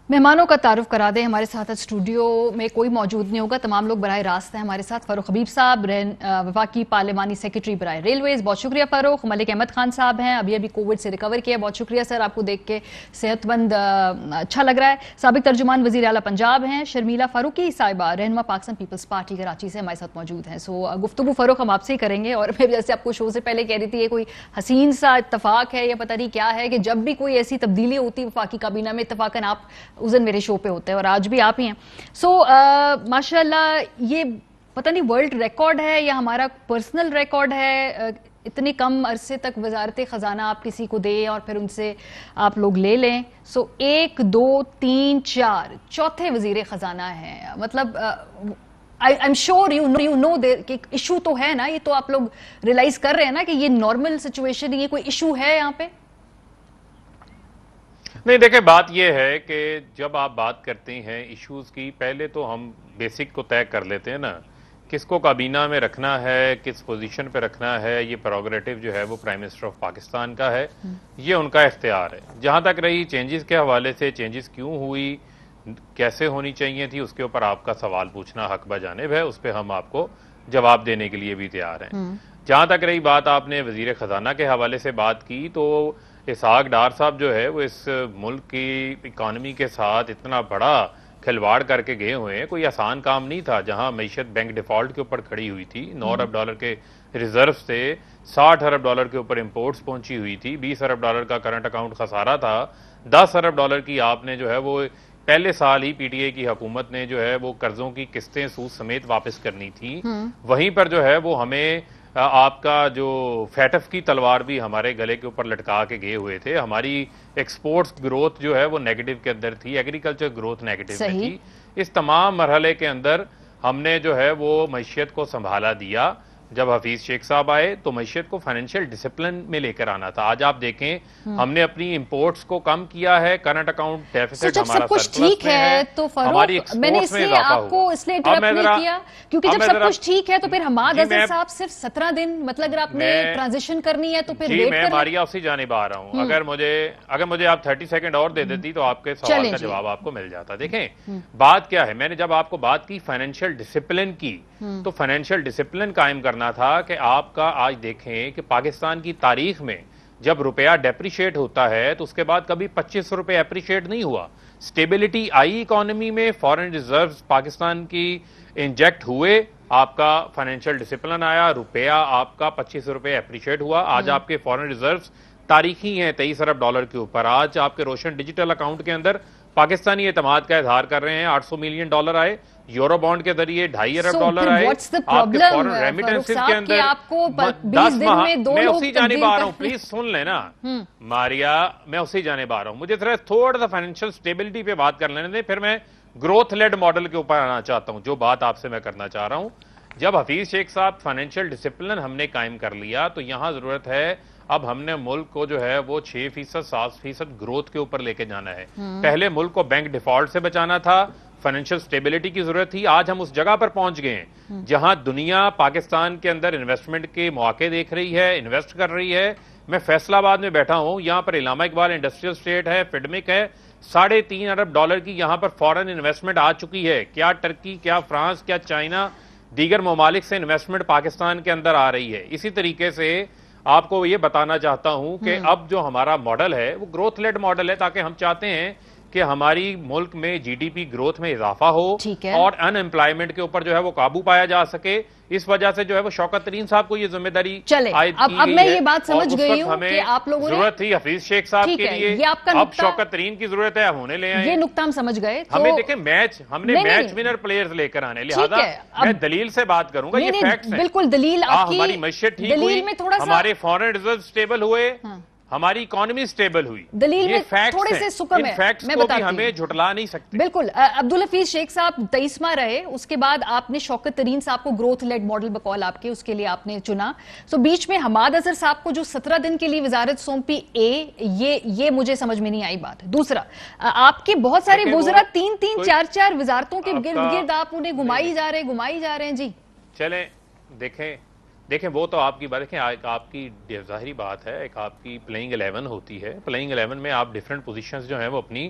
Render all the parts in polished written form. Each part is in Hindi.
मेहमानों का तारुफ करा दें। हमारे साथ स्टूडियो में कोई मौजूद नहीं होगा, तमाम लोग बराह रास्त हैं हमारे साथ। फारूक हबीब साहब वफाकी पार्लिमानी सेक्रेटरी बराह रेलवेज, बहुत शुक्रिया फारूक। मलिक अहमद खान साहब हैं, अभी कोविड से रिकवर किया, बहुत शुक्रिया सर, आपको देख के सेहतमंद अच्छा लग रहा है। साबिक तर्जुमान वजीर आला पंजाब हैं शर्मिला फारूकी साहिबा, रहनुमा पाकिस्तान पीपल्स पार्टी कराची से हमारे साथ मौजूद हैं। सो गुफ्तगू फारूक हम आपसे ही करेंगे। और मैं जैसे आपको शो से पहले कह रही थी, ये कोई हसीन सा इतफाक है या पता नहीं क्या है कि जब भी कोई ऐसी तब्दीली होती है वफाकी काबीना में, इतफाकन आप उस दिन मेरे शो पे होते हैं और आज भी आप ही हैं। सो माशाल्लाह, ये पता नहीं वर्ल्ड रिकॉर्ड है या हमारा पर्सनल रिकॉर्ड है, इतने कम अरसे तक वजारत खजाना आप किसी को दें और फिर उनसे आप लोग ले लें। सो 1 2 3 4 चौथे वजीर खजाना है। मतलब I am sure you know कि इशू तो है ना, ये तो आप लोग रियलाइज कर रहे हैं ना कि ये नॉर्मल सिचुएशन, ये कोई इशू है यहाँ पे? नहीं, देखिए बात यह है कि जब आप बात करते हैं इश्यूज की, पहले तो हम बेसिक को तय कर लेते हैं ना, किसको काबीना में रखना है, किस पोजीशन पे रखना है। ये प्रोग्रेटिव जो है वो प्राइम मिनिस्टर ऑफ पाकिस्तान का है, ये उनका इख्तियार है। जहां तक रही चेंजेस के हवाले से, चेंजेस क्यों हुई, कैसे होनी चाहिए थी, उसके ऊपर आपका सवाल पूछना हक बजानिब है, उस पर हम आपको जवाब देने के लिए भी तैयार हैं। जहां तक रही बात, आपने वजीर खजाना के हवाले से बात की, तो इसहाक डार साहब जो है वो इस मुल्क की इकानमी के साथ इतना बड़ा खिलवाड़ करके गए हुए हैं। कोई आसान काम नहीं था। जहां मईशत बैंक डिफॉल्ट के ऊपर खड़ी हुई थी, 9 अरब डॉलर के रिजर्व से 60 अरब डॉलर के ऊपर इंपोर्ट्स पहुंची हुई थी, 20 अरब डॉलर का करंट अकाउंट खसारा था, 10 अरब डॉलर की आपने जो है वो पहले साल ही पीटीए की हुकूमत ने जो है वो कर्जों की किस्तें सूद समेत वापस करनी थी। वहीं पर जो है वो हमें आपका जो फैटफ की तलवार भी हमारे गले के ऊपर लटका के गए हुए थे। हमारी एक्सपोर्ट्स ग्रोथ जो है वो नेगेटिव के अंदर थी, एग्रीकल्चर ग्रोथ नेगेटिव में थी। इस तमाम मरहले के अंदर हमने जो है वो मईशत को संभाला दिया। जब हफीज शेख साहब आए तो मईशत को फाइनेंशियल डिसिप्लिन में लेकर आना था। आज आप देखें हमने अपनी इंपोर्ट्स को कम किया है, करंट अकाउंट डेफिसिट हमारा सब कुछ ठीक है तो फारूक, मैंने इसलिए आपको इसलिए इंटरप्ट नहीं किया क्योंकि जब सब कुछ ठीक है तो फिर हमाद अजहर साहब सिर्फ 17 दिन, मतलब अगर आपने ट्रांजिशन करनी है तो फिर वेट मैं मारिया उसी जानिब आ रहा हूं। अगर मुझे आप 30 सेकंड और दे देती तो आपके सवाल का जवाब आपको मिल जाता। देखें बात क्या है, मैंने जब आपको बात की फाइनेंशियल डिसिप्लिन की, तो फाइनेंशियल डिसिप्लिन कायम करना था कि आपका आज देखें कि पाकिस्तान की तारीख में जब रुपया डेप्रिशिएट होता है तो उसके बाद कभी 25 रुपए एप्रिशिएट नहीं हुआ। स्टेबिलिटी आई इकोनॉमी में, फॉरेन रिजर्व्स पाकिस्तान की इंजेक्ट हुए, आपका फाइनेंशियल डिसिप्लिन आया, रुपया आपका 25 रुपए एप्रिशिएट हुआ। आज आपके फॉरेन रिजर्व्स तारीखी हैं 23 अरब डॉलर के ऊपर। आज आपके रोशन डिजिटल अकाउंट के अंदर पाकिस्तानी एतमाद का इजहार कर रहे हैं। 800 मिलियन डॉलर आए, यूरो बॉन्ड के जरिए 2.5 अरब डॉलर आए। आपके फॉरेन रेमिटेंसेस के अंदर आपको 20 दिन में 2 मैं उसी जानिब आ रहा हूं, प्लीज सुन लेना मारिया, मैं उसी जानिब आ रहा हूं। मुझे थोड़ा सा फाइनेंशियल स्टेबिलिटी पे बात कर लेने दें, फिर मैं ग्रोथ लेड मॉडल के ऊपर आना चाहता हूं। जो बात आपसे मैं करना चाह रहा हूं, जब हफीज शेख साहब फाइनेंशियल डिसिप्लिन हमने कायम कर लिया तो यहां जरूरत है, अब हमने मुल्क को जो है वो 6%, 7% ग्रोथ के ऊपर लेके जाना है। पहले मुल्क को बैंक डिफॉल्ट से बचाना था, फाइनेंशियल स्टेबिलिटी की जरूरत थी। आज हम उस जगह पर पहुंच गए हैं जहां दुनिया पाकिस्तान के अंदर इन्वेस्टमेंट के मौके देख रही है, इन्वेस्ट कर रही है। मैं फैसलाबाद में बैठा हूं, यहां पर इलामा इकबाल इंडस्ट्रियल स्टेट है, फिडमिक है, 3.5 अरब डॉलर की यहां पर फॉरेन इन्वेस्टमेंट आ चुकी है। क्या टर्की, क्या फ्रांस, क्या चाइना, दीगर ममालिक से इन्वेस्टमेंट पाकिस्तान के अंदर आ रही है। इसी तरीके से आपको ये बताना चाहता हूं कि अब जो हमारा मॉडल है वो ग्रोथ लेड मॉडल है, ताकि हम चाहते हैं कि हमारी मुल्क में जीडीपी ग्रोथ में इजाफा हो और अनएम्प्लॉयमेंट के ऊपर जो है वो काबू पाया जा सके। इस वजह से जो है वो शौकत तरीन साहब को ये जिम्मेदारी अब मैं ये बात समझ गई हूं कि आप लोगों ने जरूरत थी हफीज शेख साहब के लिए, ये आपका अब शौकत तरीन की जरूरत है, होने ले आए। ये नुक्ता हम समझ गए। हमें देखें हमने मैच विनर प्लेयर्स लेकर आने, लिहाजा मैं दलील से बात करूंगा, ये फैक्ट्स हैं। बिल्कुल दलील आपकी, हमारी मईशत ठीक हुई, हमारे फॉरेन रिजर्व स्टेबल हुए, हमारी इकोनॉमी स्टेबल हुई। दलील में थोड़े से सुकम है, मैं बताती हूं, हमें झुटला नहीं सकते। बिल्कुल। अब्दुल हफीज शेख साहब 23वां रहे, उसके बाद आपने शौकत तरीन साहब को ग्रोथ लेड मॉडल बकौल आपके, उसके लिए आपने चुना। सो बीच में हमाद अजहर साहब को जो 17 दिन के लिए वजारत सौंपी, ये मुझे समझ में नहीं आई बात। दूसरा, आपके बहुत सारे वुज़रा 3-3, 4-4 वजारतों के गिर्द गिर्द आप उन्हें घुमाई जा रहे हैं जी। चलें देखें वो तो आपकी बात, देखें आपकी जाहिरी बात है, एक आपकी प्लेइंग 11 होती है। प्लेइंग 11 में आप डिफरेंट पोजीशंस जो हैं वो अपनी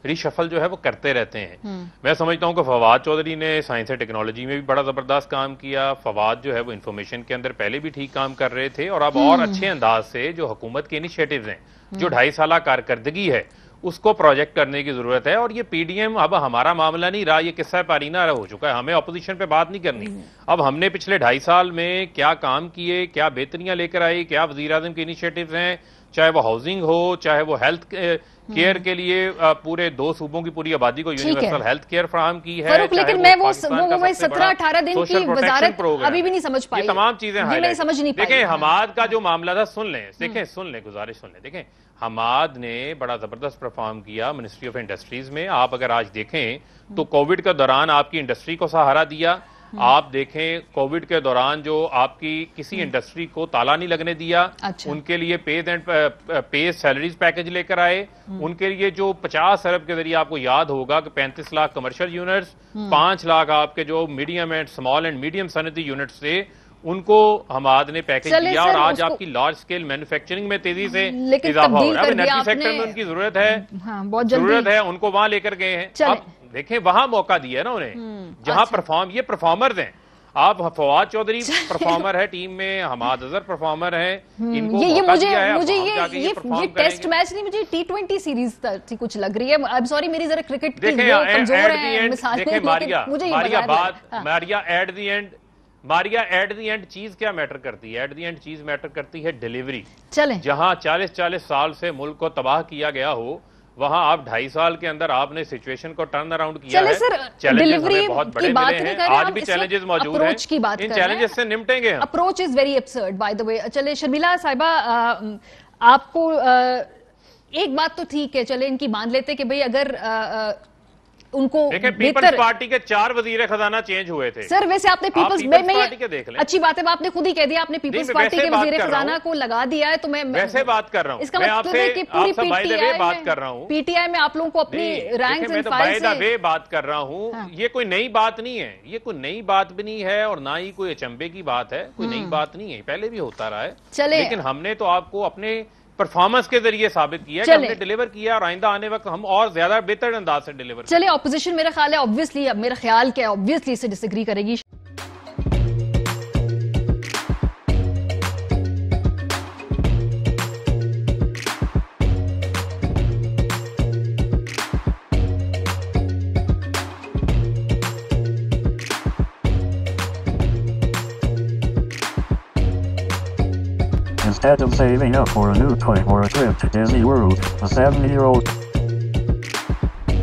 रिशफल जो है वो करते रहते हैं। मैं समझता हूं कि फवाद चौधरी ने साइंस एंड टेक्नोलॉजी में भी बड़ा जबरदस्त काम किया। फवाद जो है वो इंफॉर्मेशन के अंदर पहले भी ठीक काम कर रहे थे, और अब और अच्छे अंदाज से जो हुकूमत के इनिशिएटिव्स हैं, जो 2.5 साल कारकर्दगी है, उसको प्रोजेक्ट करने की जरूरत है। और ये पीडीएम अब हमारा मामला नहीं रहा, ये किस्सा पारीना हो चुका है। हमें अपोजिशन पे बात नहीं करनी। अब हमने पिछले 2.5 साल में क्या काम किए, क्या बेहतरियां लेकर आई, क्या वजीर आजम के इनिशिएटिव्स हैं, चाहे वो हाउसिंग हो, चाहे वो हेल्थ केयर के लिए पूरे 2 सूबों की पूरी आबादी को यूनिवर्सल हेल्थ केयर फराहम की है। लेकिन मैं वो 17-18 दिन की वजारत अभी भी नहीं समझ पाई। ये तमाम चीजें समझ नहीं पाई। देखें, हमाद का जो मामला था, सुन लें, गुजारिश सुन लें। देखें, हमाद ने बड़ा जबरदस्त परफॉर्म किया मिनिस्ट्री ऑफ इंडस्ट्रीज में। आप अगर आज देखें तो कोविड के दौरान आपकी इंडस्ट्री को सहारा दिया। आप देखें, कोविड के दौरान जो आपकी किसी इंडस्ट्री को ताला नहीं लगने दिया। अच्छा। उनके लिए पे सैलरीज पैकेज लेकर आए। उनके लिए जो 50 अरब के जरिए, आपको याद होगा कि 35 लाख कमर्शियल यूनिट्स, 5 लाख आपके जो medium and small and medium सनती यूनिट्स थे, उनको हमाद ने पैकेज दिया। और आज आपकी लार्ज स्केल मैन्युफैक्चरिंग में तेजी से इजाफा हो रहा है। एनर्जी सेक्टर में उनकी जरूरत है, जरूरत है, उनको वहां लेकर गए हैं। अब देखें, वहां मौका दिया ना उन्हें, जहां परफॉर्म, ये परफॉर्मर्स हैं। आप फवाद चौधरी परफॉर्मर है टीम में, हमाद अजहर परफॉर्मर है, इनको मौका दिया है। मुझे ये टेस्ट मैच नहीं, मुझे T20 सीरीज कुछ लग रही है। आई एम सॉरी, मेरी जरा क्रिकेट की कमजोर है मिसाल। मारिया एट द एंड चीज क्या मैटर करती है? एट द एंड चीज मैटर करती है डिलीवरी। चले जहां 40-40 साल से मुल्क को तबाह किया गया हो, वहां आप 2.5 साल के अंदर आपने सिचुएशन को टर्न अराउंड किया है। चैलेंजेस हमें बहुत बड़े मिले हैं, आज भी चैलेंजेस मौजूद हैं, इन चैलेंजेस से निपटेंगे हम। Approach is very absurd by the way. चले शर्मिला साहिबा, आपको एक बात तो ठीक है, चले इनकी मान लेते कि भाई अगर उनको पीपल्स पार्टी के 4 वजीर खजाना चेंज हुए थे। सर वैसे आपने पीपल्स पार्टी के देख लें, अच्छी बात है, आपने खुद ही कह दिया, आपने पीपल्स पार्टी के वजीर खजाना को लगा दिया है। तो मैं वैसे बात कर रहा हूं, इसका मतलब है कि पूरी पीटीआई में आप लोगों को अपनी रैंक्स एंड फाइल्स से बात कर रहा हूं। ये कोई नई बात नहीं है, ये कोई नई बात भी नहीं है, और ना ही कोई अचंभे की बात है, कोई नई बात नहीं है, पहले भी होता रहा है। लेकिन हमने तो आपको अपने परफॉर्मेंस के जरिए साबित किया कि हमने डिलीवर किया, और आइंदा आने वक्त हम और ज्यादा बेहतर अंदाज से डिलीवर। चलिए, ऑपोजिशन मेरा ख्याल है ऑब्वियसली, अब मेरा ख्याल क्या है, ऑब्वियसली इससे डिसएग्री करेगी। Instead of saving up for a new toy or a trip to Disney World, a 7-year-old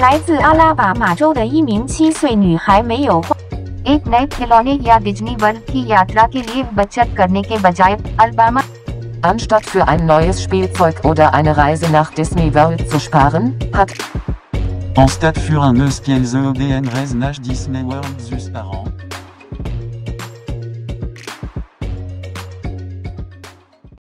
来自阿拉巴马州的一名7岁女孩没有花 एक नए खिलौने या डिज्नी वर्ल्ड की यात्रा के लिए बचत करने के बजाय Alabama Anstatt für ein neues Spielzeug oder eine Reise nach Disney World zu sparen, hat Anstatt für un neus Spielzeug oder eine Reise nach Disney World zu sparen,